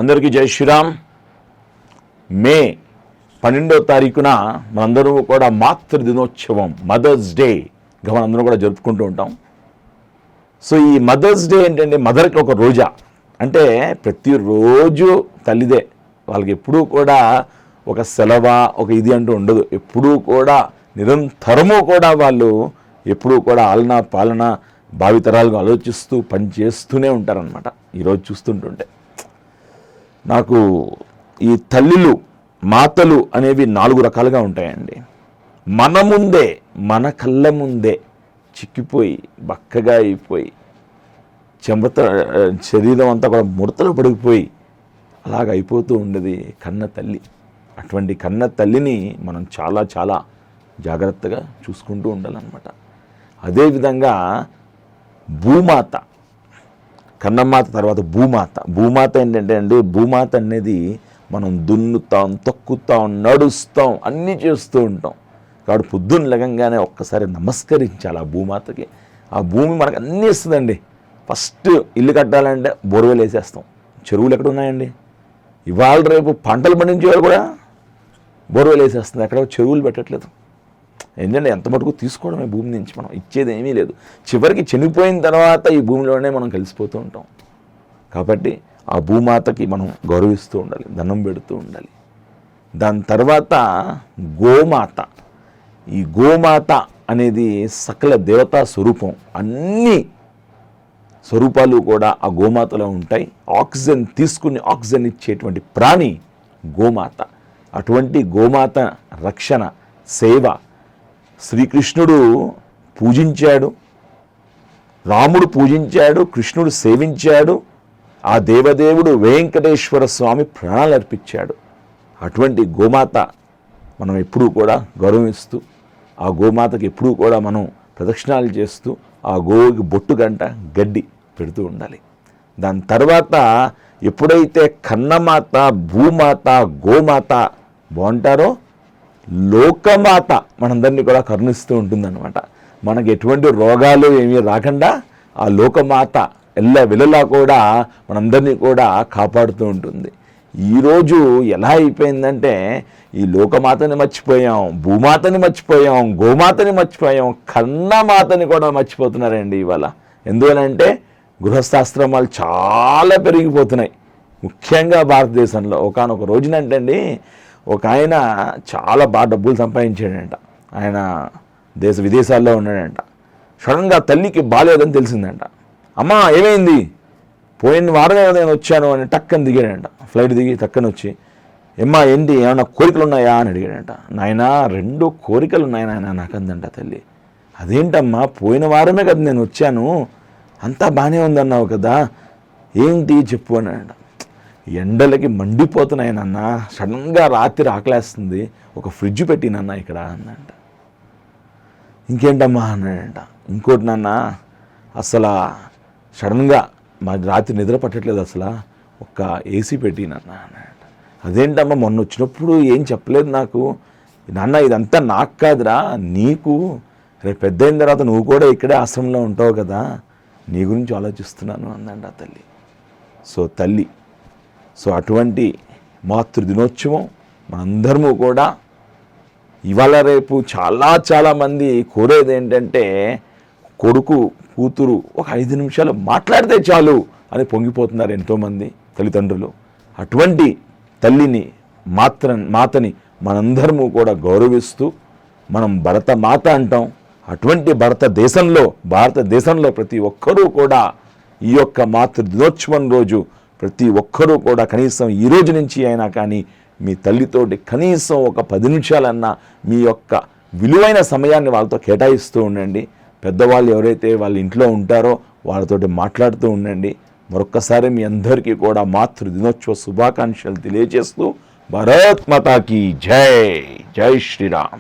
అందరికీ జై శ్రీరామ్. మే 12వ తారీఖున మనందరూ కూడా మాతృ దినోత్సవం, మదర్స్ డేగా మనందరం కూడా జరుపుకుంటూ ఉంటాం. సో ఈ మదర్స్ డే ఏంటంటే మదర్కి ఒక రోజా, అంటే ప్రతిరోజు తల్లిదే. వాళ్ళకి ఎప్పుడూ కూడా ఒక సెలవా ఒక ఇది అంటూ ఉండదు. ఎప్పుడూ కూడా నిరంతరము కూడా వాళ్ళు ఎప్పుడూ కూడా ఆలన పాలన భావితరాలుగా ఆలోచిస్తూ పని చేస్తూనే ఉంటారనమాట. ఈరోజు చూస్తుంటుంటే నాకు ఈ తల్లులు మాతలు అనేవి 4 రకాలుగా ఉంటాయండి. మన ముందే, మన కళ్ళ ముందే చిక్కిపోయి బక్కగా అయిపోయి శరీరం అంతా కూడా ముడతలు పడిపోయి అలాగ అయిపోతూ ఉండేది కన్న తల్లి. అటువంటి కన్న తల్లిని మనం చాలా చాలా జాగ్రత్తగా చూసుకుంటూ ఉండాలన్నమాట. అదేవిధంగా భూమాత, కన్నమాత తర్వాత భూమాత. భూమాత ఏంటంటే అండి, భూమాత అనేది మనం దున్నుతాం, తొక్కుతాం, నడుస్తాం, అన్నీ చేస్తూ ఉంటాం. కాబట్టి పొద్దున్న లెగంగానే ఒక్కసారి నమస్కరించాలి ఆ భూమాతకి. ఆ భూమి మనకు అన్నీ ఇస్తుందండి. ఫస్ట్ ఇల్లు కట్టాలంటే బోర్వెల్ వేసేస్తాం. చెరువులు ఎక్కడ ఉన్నాయండి? ఇవాళ రేపు పంటలు పండించే వాళ్ళు కూడా బోర్వెల్ వేసేస్తుంది. ఎక్కడ చెరువులు పెట్టట్లేదు. ఏంటంటే ఎంత మటుకు తీసుకోవడమే భూమి నుంచి, మనం ఇచ్చేది ఏమీ లేదు. చివరికి చనిపోయిన తర్వాత ఈ భూమిలోనే మనం కలిసిపోతూ ఉంటాం. కాబట్టి ఆ భూమాతకి మనం గౌరవిస్తూ ఉండాలి, దండం పెడుతూ ఉండాలి. దాని తర్వాత గోమాత. ఈ గోమాత అనేది సకల దేవతా స్వరూపం. అన్ని స్వరూపాలు కూడా ఆ గోమాతలో ఉంటాయి. ఆక్సిజన్ తీసుకుని ఆక్సిజన్ ఇచ్చేటువంటి ప్రాణి గోమాత. అటువంటి గోమాత రక్షణ, సేవ శ్రీకృష్ణుడు పూజించాడు, రాముడు పూజించాడు, కృష్ణుడు సేవించాడు. ఆ దేవదేవుడు వెంకటేశ్వర స్వామి ప్రాణాలు అర్పించాడు. అటువంటి గోమాత మనం ఎప్పుడూ కూడా గౌరవిస్తూ, ఆ గోమాతకి ఎప్పుడూ కూడా మనం ప్రదక్షిణాలు చేస్తూ, ఆ గోవుకి బొట్టు గంట గడ్డి పెడుతూ ఉండాలి. దాని తర్వాత ఎప్పుడైతే కన్నమాత, భూమాత, గోమాత బాగుంటారో లోకమాత మనందరినీ కూడా కరుణిస్తూ ఉంటుందన్నమాట. మనకి ఎటువంటి రోగాలు ఏమీ రాకుండా ఆ లోకమాత వెలలా కూడా మనందరినీ కూడా కాపాడుతూ ఉంటుంది. ఈరోజు ఎలా అయిపోయిందంటే ఈ లోకమాతని మర్చిపోయాం, భూమాతని మర్చిపోయాం, గోమాతని మర్చిపోయాం, కన్నమాతని కూడా మర్చిపోతున్నారండి ఇవాళ. ఎందువలంటే గృహస్థాశ్రమాలు చాలా పెరిగిపోతున్నాయి, ముఖ్యంగా భారతదేశంలో. ఒకానొక రోజునంటండి ఒక ఆయన చాలా బాగా డబ్బులు సంపాదించాడంట. ఆయన విదేశాల్లో ఉన్నాడంట. సడన్గా తల్లికి బాగాలేదని తెలిసిందంట. అమ్మా ఏమైంది? పోయిన వారమే నేను వచ్చాను అని టక్కని దిగాడంట. ఫ్లైట్ దిగి టక్కని వచ్చి, ఏమ్మా ఏంటి, ఏమన్నా కోరికలు ఉన్నాయా అని అడిగాడంట. నాయనా 2 కోరికలు ఉన్నాయి నాయన నాకందంట తల్లి. అదేంటమ్మా, పోయిన వారమే కదా నేను వచ్చాను, అంతా బాగానే ఉందన్నావు కదా, ఏంటి చెప్పు అన్నాడంట. ఎండలకి మండిపోతున్నాయి నాన్న, సడన్గా రాత్రి ఆకలేస్తుంది, ఒక ఫ్రిడ్జ్ పెట్టినన్నా ఇక్కడ అన్నంట. ఇంకేంటమ్మా అన్నాడంట. ఇంకోటి నాన్న, అసలు సడన్గా మా రాత్రి నిద్ర పట్టట్లేదు, అసలు ఒక ఏసీ పెట్టినన్నా అన్నాడంట. అదేంటమ్మా, మొన్న వచ్చినప్పుడు ఏం చెప్పలేదు నాకు. నాన్న ఇదంతా నాకు కాదురా, నీకు. రేపు పెద్ద అయిన తర్వాత నువ్వు కూడా ఇక్కడే ఆశ్రమంలో ఉంటావు కదా, నీ గురించి ఆలోచిస్తున్నాను అందంట తల్లి. తల్లి. అటువంటి మాతృ దినోత్సవం మనందరము కూడా ఇవాళ రేపు చాలామంది కోరేది ఏంటంటే కొడుకు కూతురు ఒక 5 నిమిషాలు మాట్లాడితే చాలు అని పొంగిపోతున్నారు ఎంతోమంది తల్లిదండ్రులు. అటువంటి తల్లిని మాతని మనందరము కూడా గౌరవిస్తూ మనం భరత మాత అంటాం. అటువంటి భారతదేశంలో ప్రతి ఒక్కరూ కూడా ఈ యొక్క మాతృ దినోత్సవం రోజు ప్రతి ఒక్కరూ కూడా కనీసం ఈ రోజు నుంచి అయినా కానీ మీ తల్లితోటి కనీసం ఒక 10 నిమిషాలన్నా మీ యొక్క విలువైన సమయాన్ని వాళ్ళతో కేటాయిస్తూ ఉండండి. పెద్దవాళ్ళు ఎవరైతే వాళ్ళ ఇంట్లో ఉంటారో వాళ్ళతోటి మాట్లాడుతూ ఉండండి. మరొక్కసారి మీ అందరికీ కూడా మాతృ దినోత్సవ శుభాకాంక్షలు తెలియజేస్తూ భారత్ మాతాకి జై. జై శ్రీరామ్.